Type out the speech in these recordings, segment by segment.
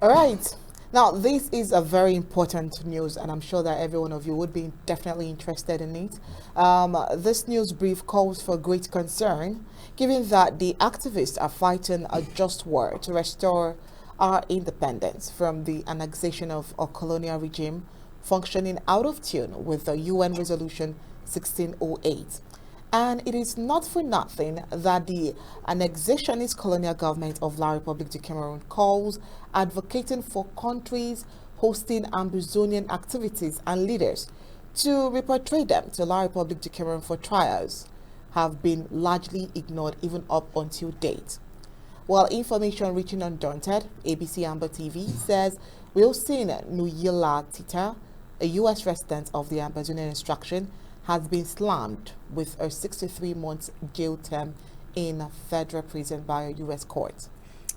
All right. Now, this is a very important news, and I'm sure that every one of you would be definitely interested in it. This news brief calls for great concern, given that the activists are fighting a just war to restore our independence from the annexation of a colonial regime functioning out of tune with the UN Resolution 1608. And it is not for nothing that the annexationist colonial government of La République du Cameroon calls advocating for countries hosting Ambazonian activities and leaders to repatriate them to La République du Cameroon for trials have been largely ignored even up until date. While information reaching Undaunted, ABC Amba TV says Wilson Nuyila Tita, a U.S. resident of the Ambazonian extraction, has been slammed with a 63-month jail term in a federal prison by a U.S. court.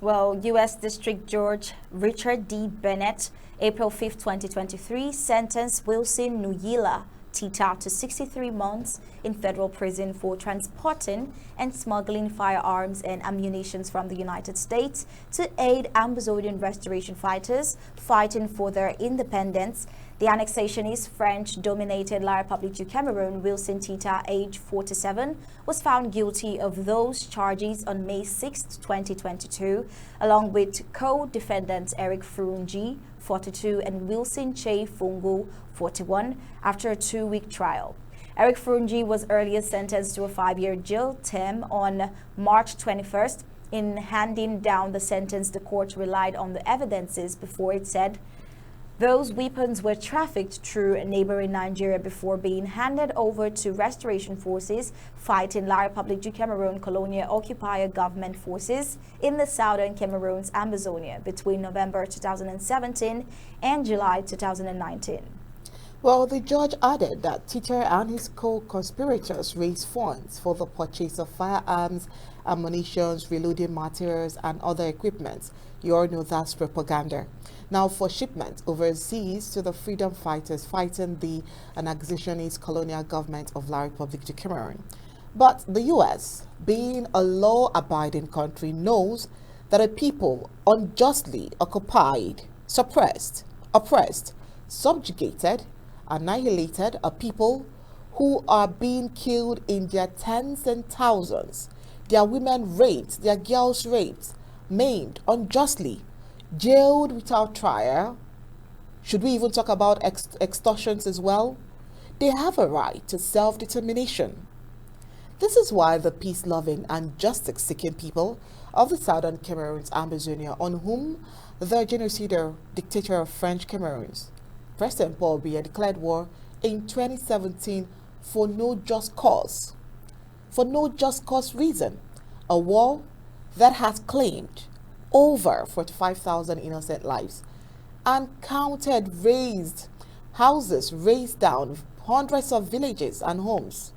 Well, U.S. District Judge Richard D. Bennett, April 5, 2023, sentenced Wilson Nuyila Tita to 63 months in federal prison for transporting and smuggling firearms and ammunition from the United States to aid Ambazonian restoration fighters fighting for their independence. The annexationist French-dominated La République du Cameroon, Wilson Tita, age 47, was found guilty of those charges on May 6, 2022, along with co-defendants Eric Frungi, 42, and Wilson Che Fungo, 41, after a 2-week trial. Eric Frungi was earlier sentenced to a 5-year jail term on March 21st. In handing down the sentence, the court relied on the evidences before it said those weapons were trafficked through neighboring Nigeria before being handed over to restoration forces fighting La République du Cameroon colonial occupier government forces in the southern Cameroon's Amazonia between November 2017 and July 2019. Well, the judge added that Tita and his co-conspirators raised funds for the purchase of firearms, ammunition, reloading materials, and other equipment. You all know that's propaganda. Now, for shipment overseas to the freedom fighters fighting the annexationist colonial government of La République du Cameroon. But the U.S., being a law-abiding country, knows that a people unjustly occupied, suppressed, oppressed, subjugated, annihilated, a people who are being killed in their tens and thousands, their women raped, their girls raped, maimed unjustly, jailed without trial. Should we even talk about extortions as well? They have a right to self-determination. This is why the peace-loving and justice-seeking people of the southern Cameroon's Amazonia, on whom the genocidal dictator of French Cameroons, President Paul Biya, declared war in 2017 for no just cause. For no just cause reason. A war that has claimed over 45,000 innocent lives and counted razed houses, razed down hundreds of villages and homes.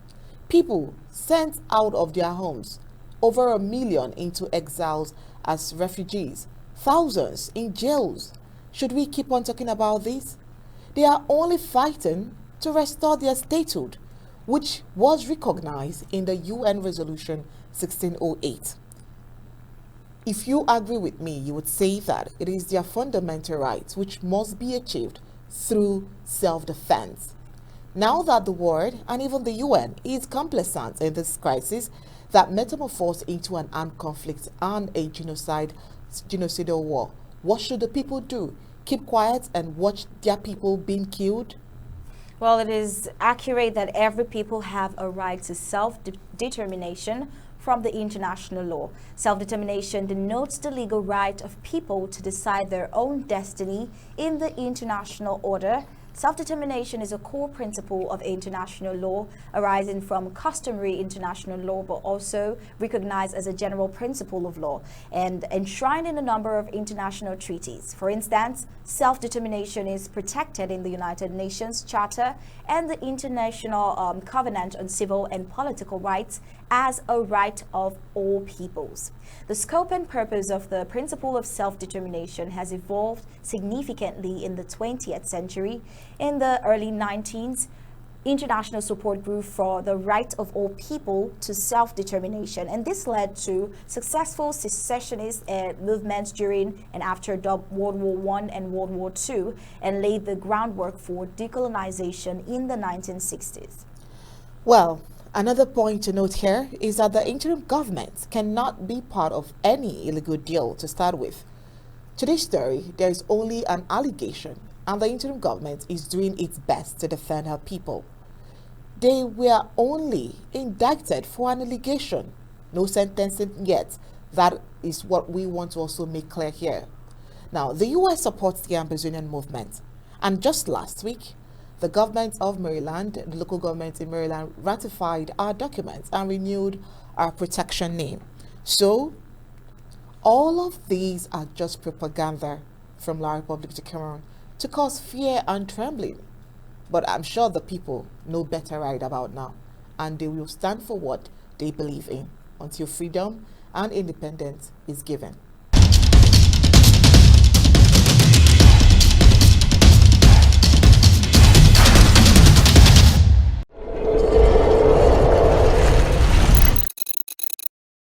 People sent out of their homes, over 1 million into exiles as refugees, thousands in jails. Should we keep on talking about this? They are only fighting to restore their statehood, which was recognized in the UN Resolution 1608. If you agree with me, you would say that it is their fundamental rights which must be achieved through self-defense. Now that the world and even the UN is complicit in this crisis that metamorphosed into an armed conflict and a genocidal war, what should the people do? Keep quiet and watch their people being killed? Well, it is accurate that every people have a right to self-determination from the international law. Self-determination denotes the legal right of people to decide their own destiny in the international order. Self-determination is a core principle of international law, arising from customary international law, but also recognized as a general principle of law and enshrined in a number of international treaties. For instance, self-determination is protected in the United Nations Charter and the International Covenant on Civil and Political Rights as a right of all peoples. The scope and purpose of the principle of self-determination has evolved significantly in the 20th century. In the early 19th, international support group for the right of all people to self-determination, and this led to successful secessionist movements during and after World War I and World War II, and laid the groundwork for decolonization in the 1960s. Well, another point to note here is that the interim government cannot be part of any illegal deal to start with. To this story, there is only an allegation, and the interim government is doing its best to defend her people. They were only indicted for an allegation, no sentencing yet. That is what we want to also make clear here. Now, the U.S. supports the Amazonian movement, and just last week, the government of Maryland, the local government in Maryland, ratified our documents and renewed our protection name. So, all of these are just propaganda from La Republic de Cameroon to cause fear and trembling. But I'm sure the people know better right about now, and they will stand for what they believe in until freedom and independence is given.